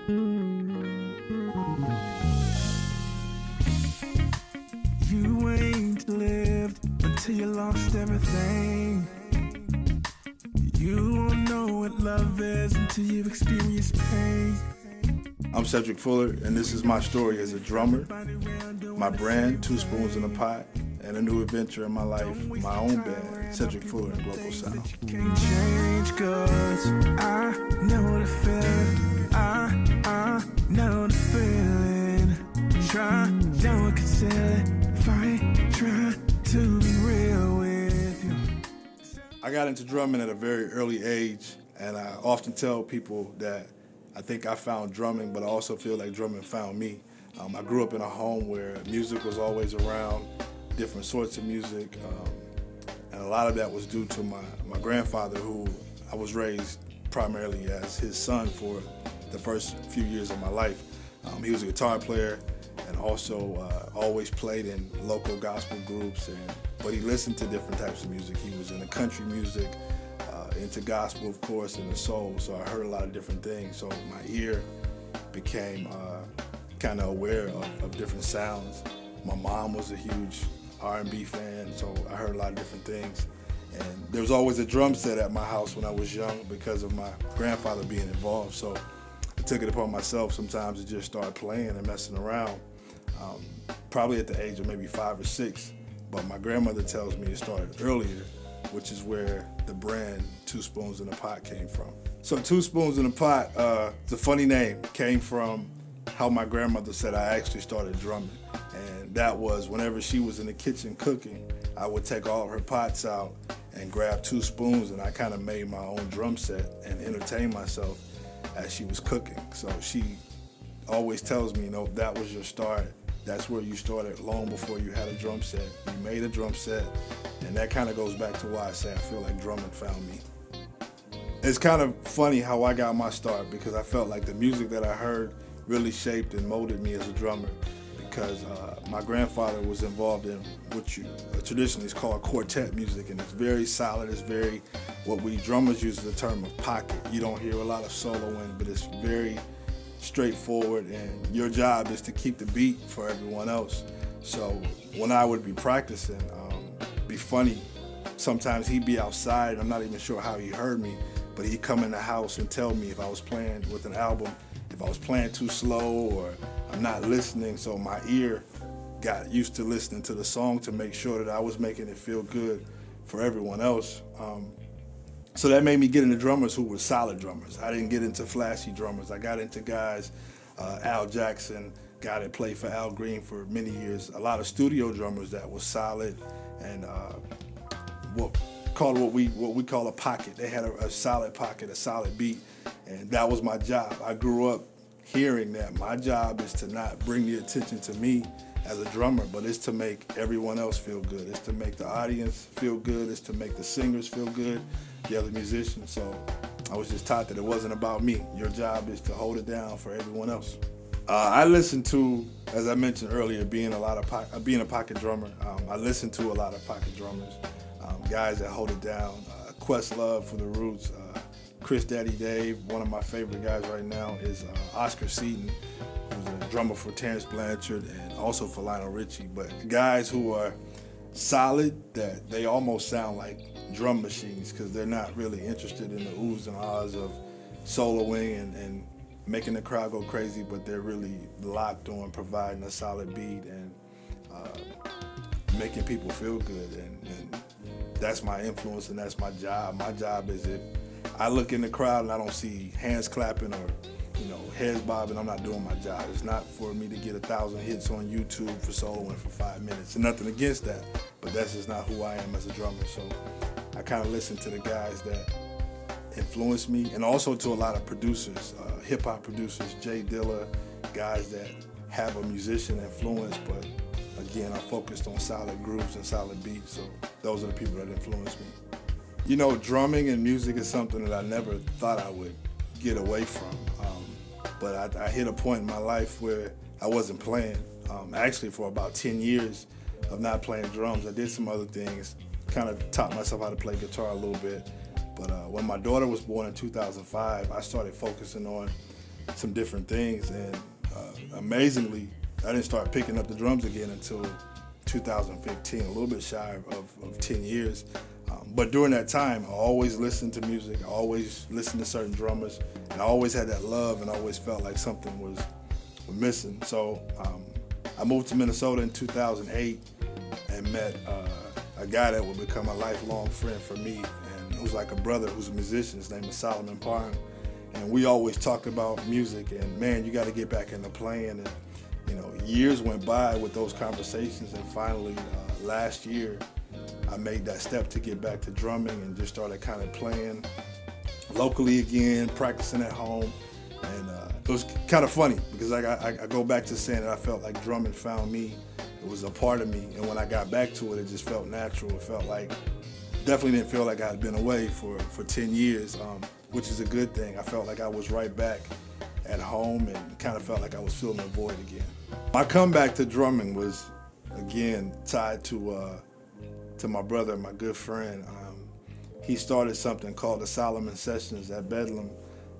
You ain't lived until you lost everything. You won't know what love is until you've experienced pain. I'm Cedric Fuller, and this is my story as a drummer, my brand, Two Spoons in a Pot, and a new adventure in my life, my own band, Cedric Fuller Global Sound. Can't change 'cause I know the feeling. I know the feeling. Try, don't conceal it. Fight, try to be real with you. I got into drumming at a very early age, and I often tell people that I think I found drumming, but I also feel like drumming found me. I grew up in a home where music was always around, different sorts of music, and a lot of that was due to my grandfather, who I was raised primarily as his son for the first few years of my life. He was a guitar player and also always played in local gospel groups, but he listened to different types of music. He was into country music, into gospel, of course, and the soul, so I heard a lot of different things. So my ear became kind of aware of different sounds. My mom was a huge R&B fan, so I heard a lot of different things. And there was always a drum set at my house when I was young because of my grandfather being involved. So I took it upon myself sometimes to just start playing and messing around, probably at the age of maybe 5 or 6. But my grandmother tells me it started earlier, which is where the brand Two Spoons in a Pot came from. So Two Spoons in a Pot, it's a funny name, came from how my grandmother said I actually started drumming. And that was whenever she was in the kitchen cooking, I would take all of her pots out and grab 2 spoons, and I kind of made my own drum set and entertained myself as she was cooking. So she always tells me, that was your start. That's where you started long before you had a drum set. You made a drum set, and that kind of goes back to why I say I feel like drumming found me. It's kind of funny how I got my start, because I felt like the music that I heard really shaped and molded me as a drummer, because my grandfather was involved in what traditionally is called quartet music, and it's very solid. It's very, what we drummers use the term of pocket. You don't hear a lot of soloing, but it's very straightforward, and your job is to keep the beat for everyone else. So when I would be practicing, be funny, sometimes he'd be outside, I'm not even sure how he heard me, but he'd come in the house and tell me if I was playing with an album, if I was playing too slow or I'm not listening. So my ear got used to listening to the song to make sure that I was making it feel good for everyone else. So that made me get into drummers who were solid drummers. I didn't get into flashy drummers. I got into guys, Al Jackson, guy that played for Al Green for many years, a lot of studio drummers that was solid and what we call a pocket. They had a solid pocket, a solid beat, and that was my job. I grew up hearing that my job is to not bring the attention to me as a drummer, but it's to make everyone else feel good. It's to make the audience feel good. It's to make the singers feel good, the other musicians. So I was just taught that it wasn't about me. Your job is to hold it down for everyone else. I listen to, as I mentioned earlier, being a pocket drummer. I listen to a lot of pocket drummers, guys that hold it down. Questlove for the Roots, Chris Daddy Dave. One of my favorite guys right now is Oscar Seaton, who's a drummer for Terrence Blanchard and also for Lionel Richie. But guys who are solid, that they almost sound like drum machines, because they're not really interested in the oohs and ahs of soloing and making the crowd go crazy, but they're really locked on providing a solid beat and making people feel good. And that's my influence, and that's my job. My job is, if I look in the crowd and I don't see hands clapping or heads bobbing, I'm not doing my job. It's not for me to get 1,000 hits on YouTube for soloing for 5 minutes. And nothing against that, but that's just not who I am as a drummer. So I kind of listen to the guys that influence me, and also to a lot of producers, hip-hop producers, Jay Dilla, guys that have a musician influence, but again, I focused on solid grooves and solid beats, so those are the people that influence me. Drumming and music is something that I never thought I would get away from, but I hit a point in my life where I wasn't playing. Actually, for about 10 years of not playing drums, I did some other things, kind of taught myself how to play guitar a little bit. But when my daughter was born in 2005, I started focusing on some different things. And amazingly, I didn't start picking up the drums again until 2015, a little bit shy of 10 years. But during that time, I always listened to music. I always listened to certain drummers, and I always had that love, and I always felt like something was missing. So I moved to Minnesota in 2008 and met a guy that would become a lifelong friend for me, and who's like a brother, who's a musician. His name is Solomon Parham, and we always talked about music. And man, you got to get back into playing. And years went by with those conversations, and finally last year I made that step to get back to drumming and just started kind of playing locally again, practicing at home. And it was kind of funny because I go back to saying that I felt like drumming found me. It was a part of me, and when I got back to it, it just felt natural. It felt like, definitely didn't feel like I had been away for 10 years, which is a good thing. I felt like I was right back at home and kind of felt like I was filling the void again. My comeback to drumming was, again, tied to my brother, my good friend. He started something called the Solomon Sessions at Bedlam,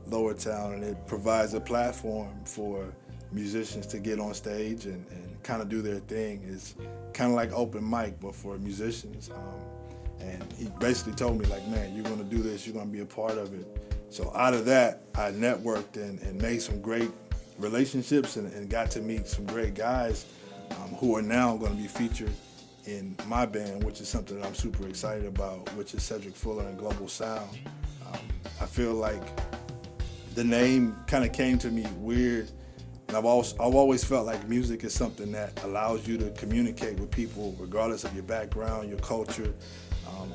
Lower Town, and it provides a platform for musicians to get on stage and kind of do their thing. It's kind of like open mic, but for musicians. And he basically told me, like, man, you're going to do this, you're going to be a part of it. So out of that, I networked and made some great relationships and got to meet some great guys who are now going to be featured in my band, which is something that I'm super excited about, which is Cedric Fuller and Global Sound. I feel like the name kind of came to me weird, and I've always felt like music is something that allows you to communicate with people regardless of your background, your culture.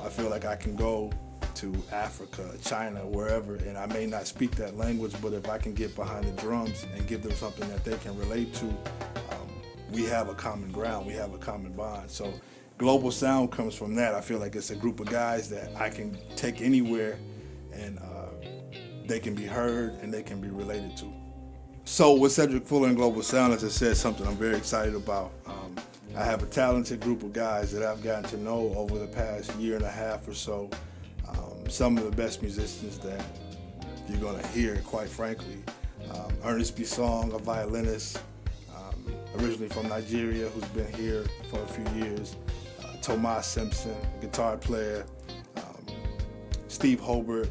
I feel like I can go to Africa, China, wherever, and I may not speak that language, but if I can get behind the drums and give them something that they can relate to, we have a common ground, we have a common bond. So Global Sound comes from that. I feel like it's a group of guys that I can take anywhere, and they can be heard and they can be related to. So with Cedric Fuller and Global Sound, as I said, something I'm very excited about. I have a talented group of guys that I've gotten to know over the past year and a half or so. Some of the best musicians that you're going to hear, quite frankly. Ernest Bisong, a violinist, originally from Nigeria, who's been here for a few years. Tomas Simpson, a guitar player. Steve Hobart,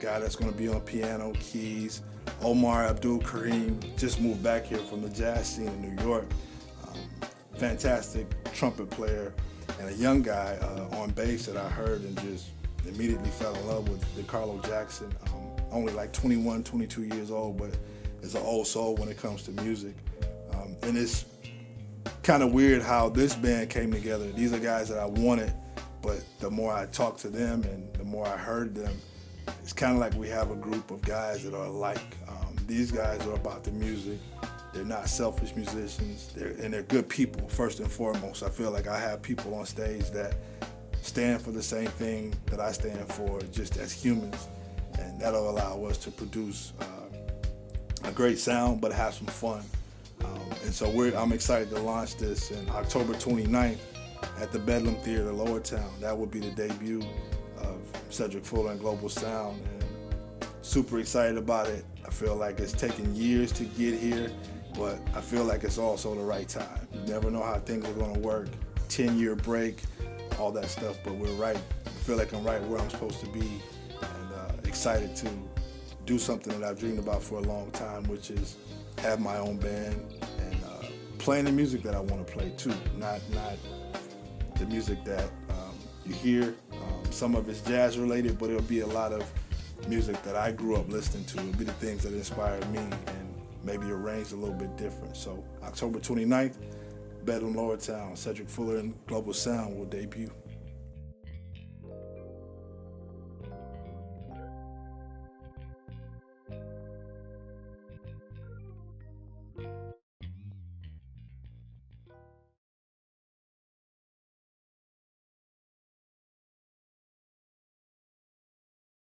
guy that's going to be on piano, keys. Omar Abdul Karim just moved back here from the jazz scene in New York. Fantastic trumpet player, and a young guy on bass that I heard and just immediately fell in love with, DeCarlo Jackson. Only like 21, 22 years old, but is an old soul when it comes to music. And it's kind of weird how this band came together. These are guys that I wanted, but the more I talked to them and the more I heard them, it's kind of like we have a group of guys that are alike. These guys are about the music. They're not selfish musicians, and they're good people, first and foremost. I feel like I have people on stage that stand for the same thing that I stand for, just as humans, and that'll allow us to produce a great sound, but have some fun. And so I'm excited to launch this in October 29th at the Bedlam Theater, Lower Town. That will be the debut of Cedric Fuller and Global Sound, and super excited about it. I feel like it's taken years to get here, but I feel like it's also the right time. You never know how things are going to work. 10-year break, all that stuff, but we're right. I feel like I'm right where I'm supposed to be, and excited to do something that I've dreamed about for a long time, which is have my own band and playing the music that I want to play too, not the music that you hear. Some of it's jazz related, but it'll be a lot of music that I grew up listening to. It'll be the things that inspired me and maybe arranged a little bit different. So October 29th, Bedlam, Lower Town, Cedric Fuller and Global Sound will debut.